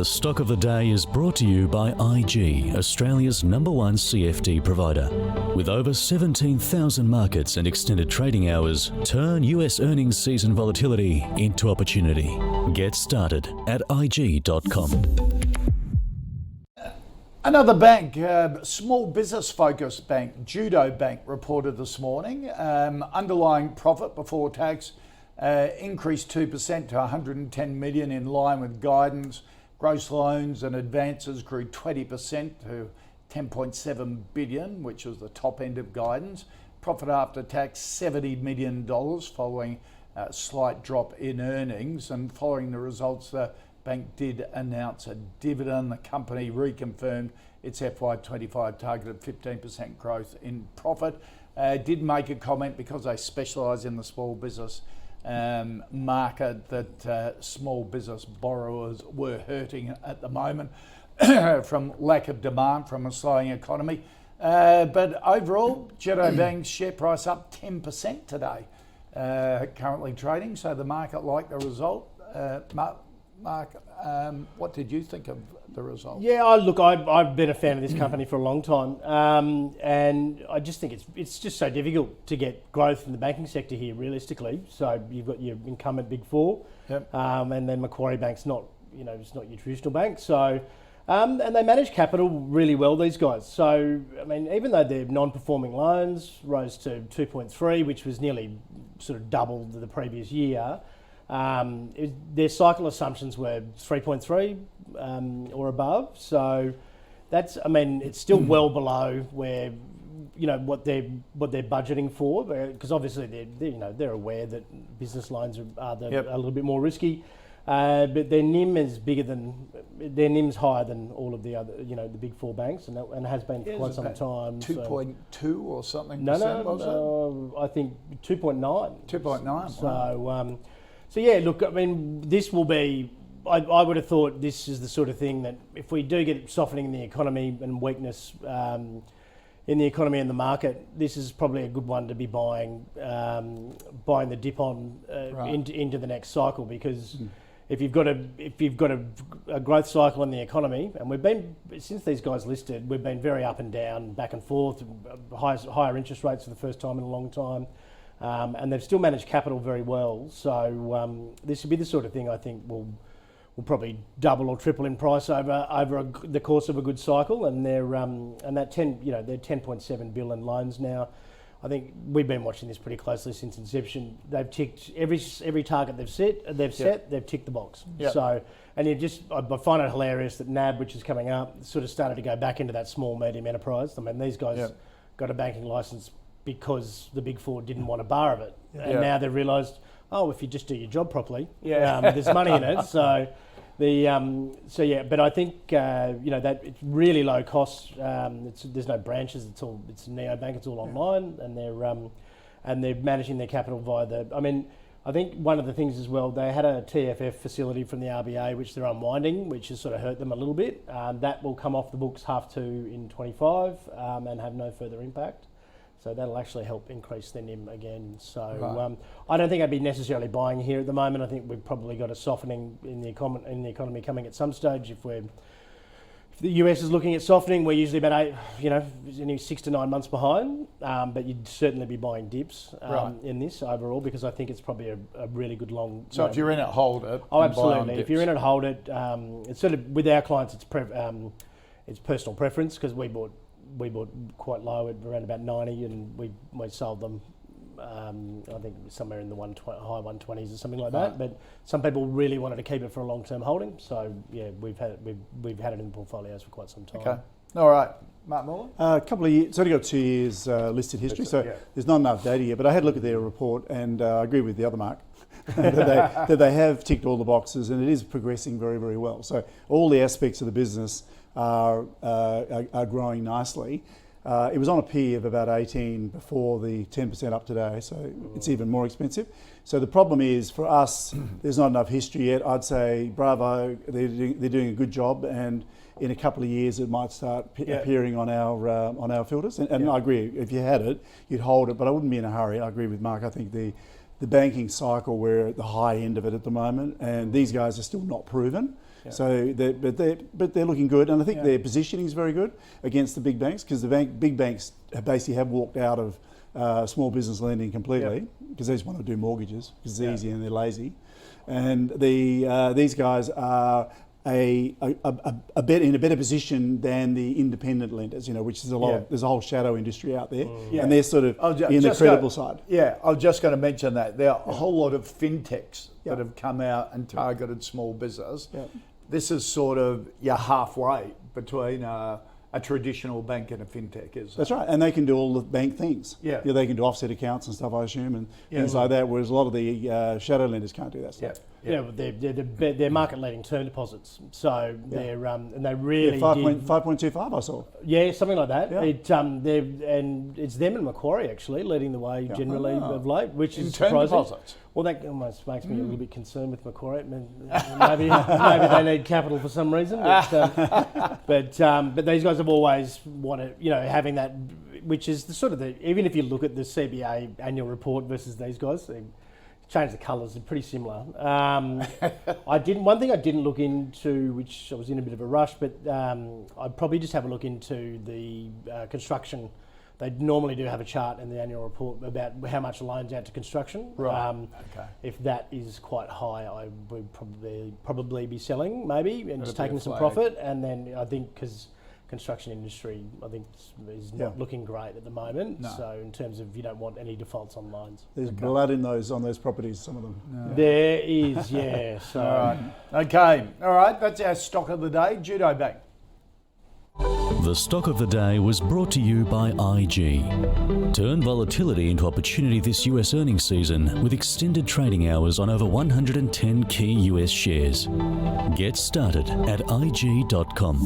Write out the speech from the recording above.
The stock of the day is brought to you by IG, Australia's #1 CFD provider. With over 17,000 markets and extended trading hours, turn US earnings season volatility into opportunity. Get started at IG.com. Another bank, small business focused bank, Judo Bank, reported this morning. Underlying profit before tax increased 2% to 110 million, in line with guidance. Gross loans and advances grew 20% to 10.7 billion, which was the top end of guidance. Profit after tax, $70 million, following a slight drop in earnings. And following the results, the bank did announce a dividend. The company reconfirmed its FY25 target of 15% growth in profit. Did make a comment, because they specialise in the small business market, that small business borrowers were hurting at the moment from lack of demand from a slowing economy. But overall, Judo Bank's share price up 10% today, currently trading. So the market liked the result. Mark, what did you think of the result? Yeah, I've been a fan of this company for a long time, and I just think it's just so difficult to get growth in the banking sector here, realistically. So you've got your incumbent Big Four, yep. And then Macquarie Bank's not, it's not your traditional bank. So, and they manage capital really well, these guys. So, I mean, even though their non-performing loans rose to 2.3, which was nearly sort of double the previous year. Their cycle assumptions were 3.3 or above, so that's, I mean, it's still well below where, what they're budgeting for, because obviously they're aware that business loans are Yep. a little bit more risky, but their NIM is their NIM's higher than all of the other, the Big Four banks, and has been for quite some time. 2.2 or something? No, I think 2.9. 2.9. So yeah, look, I mean, this will be, I would have thought this is the sort of thing that if we do get softening in the economy and weakness in the economy and the market, this is probably a good one to be buying the dip on into the next cycle, because if you've got a growth cycle in the economy, and we've been, since these guys listed, we've been very up and down, back and forth, higher interest rates for the first time in a long time. And they've still managed capital very well, so this would be the sort of thing I think will probably double or triple in price over the course of a good cycle. And they're they're 10.7 billion loans now. I think we've been watching this pretty closely since inception. They've ticked every target they've set. They've ticked the box. Yep. So, and I find it hilarious that NAB, which is coming up, sort of started to go back into that small medium enterprise. I mean, these guys got a banking license because the Big Four didn't want a bar of it, and now they've realised, if you just do your job properly, there's money in it. So but I think that it's really low cost. There's no branches. It's neobank. It's all online, and they're managing their capital via I think one of the things as well, they had a TFF facility from the RBA, which they're unwinding, which has sort of hurt them a little bit. That will come off the books H2 in 25 and have no further impact. So that'll actually help increase their NIM again. So I don't think I'd be necessarily buying here at the moment. I think we've probably got a softening in the economy coming at some stage. If the US is looking at softening, we're usually about 6 to 9 months behind. But you'd certainly be buying dips in this overall, because I think it's probably a really good long. So if you're in it, hold it. Oh, absolutely. If you're in it, hold it. It's sort of, with our clients, it's personal preference, because we bought quite low at around about 90, and we sold them I think somewhere in the high 120s or something like that. But some people really wanted to keep it for a long-term holding, so yeah, we've had it in the portfolios for quite some time. Okay, all right, Mark Moreland. A couple of years. It's only got 2 years listed history, so there's not enough data yet. But I had a look at their report, and I agree with the other Mark that they have ticked all the boxes, and it is progressing very, very well. So all the aspects of the business are growing nicely. It was on a P of about 18 before the 10% up today, so it's even more expensive. So the problem is, for us, there's not enough history yet. I'd say bravo, they're doing a good job, and in a couple of years it might start appearing on our filters. And I agree, if you had it, you'd hold it, but I wouldn't be in a hurry. I agree with Mark. I think the banking cycle, we're at the high end of it at the moment, and these guys are still not proven. So, but they're looking good, and I think their positioning is very good against the big banks, because big banks basically have walked out of small business lending completely, because they just want to do mortgages because it's easy and they're lazy, and these guys are in a better position than the independent lenders, which is there's a whole shadow industry out there, and they're sort of in the credible side. Yeah, I was just going to mention that. There are a whole lot of fintechs that have come out and targeted small business. Yeah. This is sort of halfway between a traditional bank and a fintech, is That's right, and they can do all the bank things. Yeah, they can do offset accounts and stuff, I assume, and things like that, whereas a lot of the shadow lenders can't do that stuff. Yeah, well, they're market-leading term deposits, so they're and they really 5.25 I saw. Yeah, something like that. Yeah. It's them and Macquarie actually leading the way generally of late, which is surprising. Deposits. Well, that almost makes me a little bit concerned with Macquarie. Maybe they need capital for some reason, but these guys have always wanted, having that, which is the sort of even if you look at the CBA annual report versus these guys. Change the colours, they're pretty similar. One thing I didn't look into, which I was in a bit of a rush, but I'd probably just have a look into the construction. They normally do have a chart in the annual report about how much loans out to construction. Right. If that is quite high, I would probably be selling maybe and just taking some profit. And then I think because construction industry, I think, is not looking great at the moment. No. So in terms of, you don't want any defaults on loans. There's blood on those properties, some of them. No. There is, yeah. So. All right. Okay. All right. That's our stock of the day, Judo Bank. The stock of the day was brought to you by IG. Turn volatility into opportunity this US earnings season with extended trading hours on over 110 key US shares. Get started at IG.com.